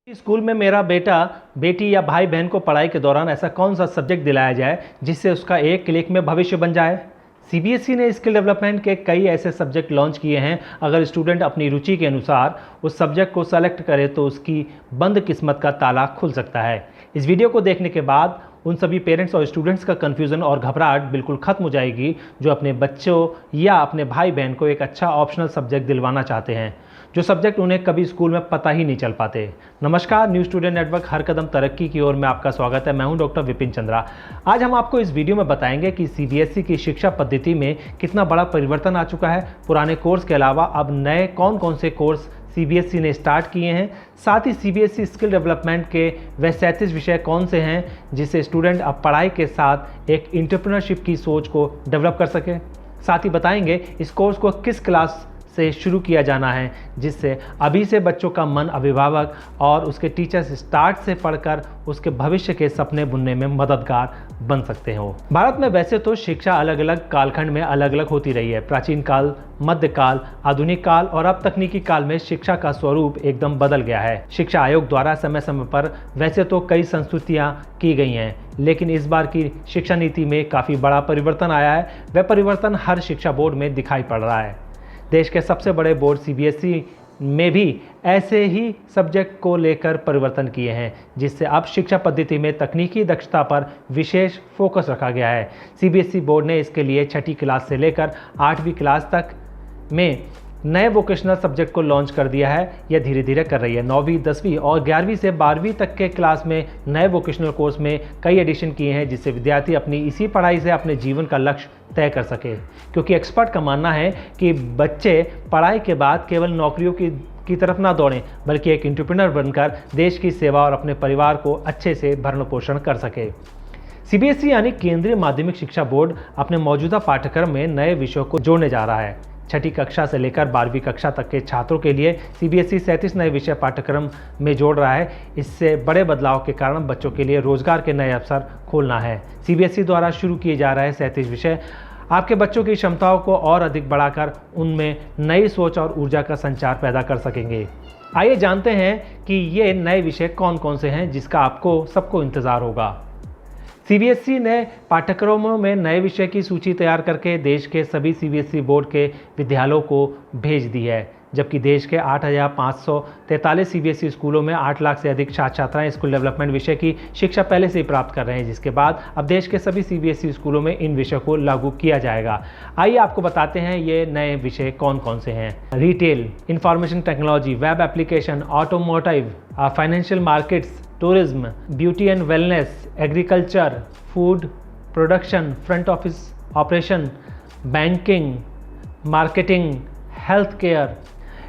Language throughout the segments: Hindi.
स्कूल में मेरा बेटा बेटी या भाई बहन को पढ़ाई के दौरान ऐसा कौन सा सब्जेक्ट दिलाया जाए जिससे उसका एक क्लिक में भविष्य बन जाए। सीबीएसई ने स्किल डेवलपमेंट के कई ऐसे सब्जेक्ट लॉन्च किए हैं। अगर स्टूडेंट अपनी रुचि के अनुसार उस सब्जेक्ट को सेलेक्ट करे तो उसकी बंद किस्मत का ताला खुल सकता है। इस वीडियो को देखने के बाद उन सभी पेरेंट्स और स्टूडेंट्स का कन्फ्यूज़न और घबराहट बिल्कुल ख़त्म हो जाएगी जो अपने बच्चों या अपने भाई बहन को एक अच्छा ऑप्शनल सब्जेक्ट दिलवाना चाहते हैं, जो सब्जेक्ट उन्हें कभी स्कूल में पता ही नहीं चल पाते। नमस्कार, न्यू स्टूडेंट नेटवर्क हर कदम तरक्की की ओर में आपका स्वागत है। मैं हूं डॉक्टर विपिन चंद्रा। आज हम आपको इस वीडियो में बताएंगे कि सीबीएसई की शिक्षा पद्धति में कितना बड़ा परिवर्तन आ चुका है। पुराने कोर्स के अलावा अब नए कौन कौन से कोर्स सीबीएसई ने स्टार्ट किए हैं। साथ ही सीबीएसई स्किल डेवलपमेंट के वह 37 विषय कौन से हैं जिससे स्टूडेंट अब पढ़ाई के साथ एक एंटरप्रेन्योरशिप की सोच को डेवलप कर सके। साथ ही बताएंगे इस कोर्स को किस क्लास से शुरू किया जाना है जिससे अभी से बच्चों का मन अभिभावक और उसके टीचर्स स्टार्ट से पढ़कर उसके भविष्य के सपने बुनने में मददगार बन सकते हो। भारत में वैसे तो शिक्षा अलग अलग कालखंड में अलग अलग होती रही है। प्राचीन काल, मध्यकाल, आधुनिक काल और अब तकनीकी काल में शिक्षा का स्वरूप एकदम बदल गया है। शिक्षा आयोग द्वारा समय समय पर वैसे तो कई संस्तुतियाँ की गई हैं, लेकिन इस बार की शिक्षा नीति में काफ़ी बड़ा परिवर्तन आया है। वह परिवर्तन हर शिक्षा बोर्ड में दिखाई पड़ रहा है। देश के सबसे बड़े बोर्ड सीबीएसई में भी ऐसे ही सब्जेक्ट को लेकर परिवर्तन किए हैं, जिससे अब शिक्षा पद्धति में तकनीकी दक्षता पर विशेष फोकस रखा गया है। सीबीएसई बोर्ड ने इसके लिए 6ठी क्लास से लेकर 8वीं क्लास तक में नए वोकेशनल सब्जेक्ट को लॉन्च कर दिया है। यह धीरे धीरे कर रही है। 9वीं, 10वीं और 11वीं से 12वीं तक के क्लास में नए वोकेशनल कोर्स में कई एडिशन किए हैं, जिससे विद्यार्थी अपनी इसी पढ़ाई से अपने जीवन का लक्ष्य तय कर सके। क्योंकि एक्सपर्ट का मानना है कि बच्चे पढ़ाई के बाद केवल नौकरियों की तरफ ना दौड़ें, बल्कि एक एंटरप्रेन्योर बनकर देश की सेवा और अपने परिवार को अच्छे से भरण पोषण कर सके। सीबीएसई यानी केंद्रीय माध्यमिक शिक्षा बोर्ड अपने मौजूदा पाठ्यक्रम में नए विषयों को जोड़ने जा रहा है। 6ठी कक्षा से लेकर 12वीं कक्षा तक के छात्रों के लिए सीबीएसई 37 नए विषय पाठ्यक्रम में जोड़ रहा है। इससे बड़े बदलाव के कारण बच्चों के लिए रोजगार के नए अवसर खोलना है। सीबीएसई द्वारा शुरू किए जा रहे 37 विषय आपके बच्चों की क्षमताओं को और अधिक बढ़ाकर उनमें नई सोच और ऊर्जा का संचार पैदा कर सकेंगे। आइए जानते हैं कि ये नए विषय कौन कौन से हैं जिसका आपको सबको इंतज़ार होगा। सीबीएसई ने पाठ्यक्रमों में नए विषय की सूची तैयार करके देश के सभी सीबीएसई बोर्ड के विद्यालयों को भेज दी है, जबकि देश के 8,543 सीबीएसई स्कूलों में 8 लाख से अधिक छात्र छात्राएं स्कूल डेवलपमेंट विषय की शिक्षा पहले से ही प्राप्त कर रहे हैं, जिसके बाद अब देश के सभी सीबीएसई स्कूलों में इन विषयों को लागू किया जाएगा। आइए आपको बताते हैं ये नए विषय कौन कौन से हैं। Retail, information technology, web application, automotive, financial markets, tourism, beauty and wellness, agriculture, food production, front office operation, banking, marketing, health care,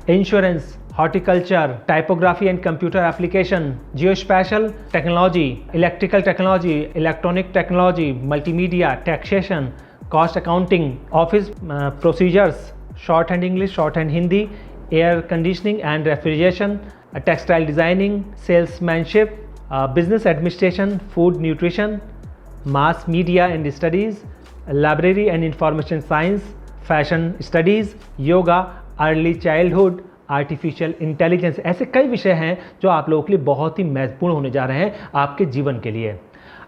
insurance, horticulture, typography and computer application, geospatial technology, electrical technology, electronic technology, multimedia, taxation, cost accounting, office procedures, short hand English, short hand Hindi, air conditioning and refrigeration, textile designing, salesmanship, business administration, food nutrition, mass media and studies, library and information science, fashion studies, yoga, early childhood, artificial intelligence. ऐसे कई विषय हैं जो आप लोगों के लिए बहुत ही महत्वपूर्ण होने जा रहे हैं आपके जीवन के लिए।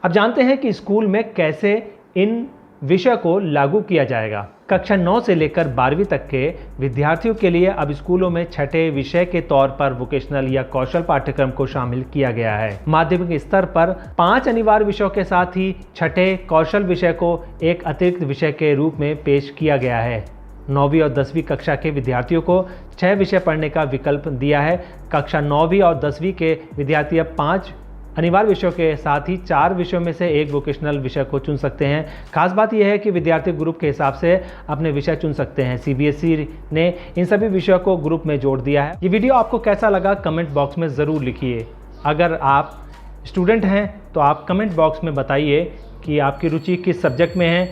अब जानते हैं कि स्कूल में कैसे इन विषय को लागू किया जाएगा। कक्षा 9 से लेकर 12वीं तक के विद्यार्थियों के लिए अब स्कूलों में 6ठे विषय के तौर पर वोकेशनल या कौशल पाठ्यक्रम को शामिल किया गया है। माध्यमिक स्तर पर 5 अनिवार्य विषयों के साथ ही 6ठे कौशल विषय को एक अतिरिक्त विषय के रूप में पेश किया गया है। 9वीं और 10वीं कक्षा के विद्यार्थियों को 6 विषय पढ़ने का विकल्प दिया है। कक्षा 9वीं और 10वीं के विद्यार्थी अब 5 अनिवार्य विषयों के साथ ही 4 विषयों में से एक वोकेशनल विषय को चुन सकते हैं। खास बात यह है कि विद्यार्थी ग्रुप के हिसाब से अपने विषय चुन सकते हैं। सीबीएसई ने इन सभी विषयों को ग्रुप में जोड़ दिया है। ये वीडियो आपको कैसा लगा कमेंट बॉक्स में ज़रूर लिखिए। अगर आप स्टूडेंट हैं तो आप कमेंट बॉक्स में बताइए कि आपकी रुचि किस सब्जेक्ट में है,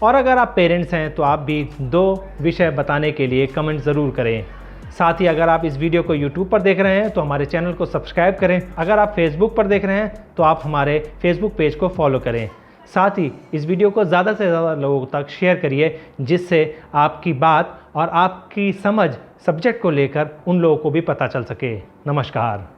और अगर आप पेरेंट्स हैं तो आप भी 2 विषय बताने के लिए कमेंट ज़रूर करें। साथ ही अगर आप इस वीडियो को YouTube पर देख रहे हैं तो हमारे चैनल को सब्सक्राइब करें। अगर आप Facebook पर देख रहे हैं तो आप हमारे Facebook पेज को फॉलो करें। साथ ही इस वीडियो को ज़्यादा से ज़्यादा लोगों तक शेयर करिए, जिससे आपकी बात और आपकी समझ सब्जेक्ट को लेकर उन लोगों को भी पता चल सके। नमस्कार।